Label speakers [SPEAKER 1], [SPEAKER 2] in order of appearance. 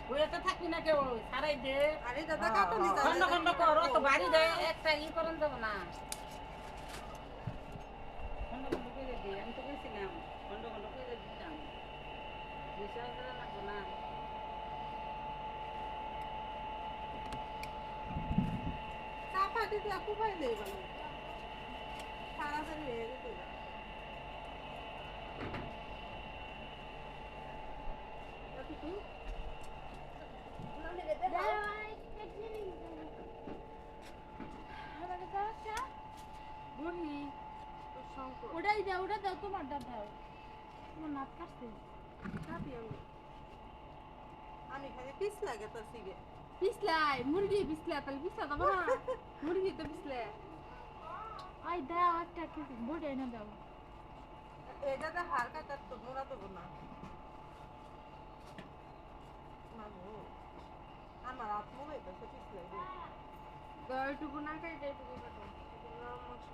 [SPEAKER 1] বইতে থাকবি না কেউ সারাই দে
[SPEAKER 2] আরে দাদা কাটুনি
[SPEAKER 1] খন্ড খন্ড কর তো বাড়ি দে একটা ই করেন দেবো না খন্ড খন্ড করে দে আমি তো বলছিলাম খন্ড খন্ড করে দিতাম বিষয় লাগবো না
[SPEAKER 2] চাপা দিতে কুপাই দেই বলো তাড়াতাড়ি হয়ে যেতে এতটুকু
[SPEAKER 1] বহি
[SPEAKER 3] ওটাই দাও ওটা দাও তোমারটা দাও তোমার নাক কাটছে
[SPEAKER 2] চাপি আমি খালি পিস লাগে তো সিগে
[SPEAKER 3] পিছলাই মুরগি পিছলা তাহলে পিছলা দাও না মুরগি তো পিছলে আই দাও একটা কিছু বড় এনে দাও
[SPEAKER 2] এটাতে হার কাটার তো মোড়া দেবো না মামু আমার আত্ম হয়ে গেছে পিস লাগে
[SPEAKER 3] এইটুকু না কাটে এইটুকু কাটো নরম মাংস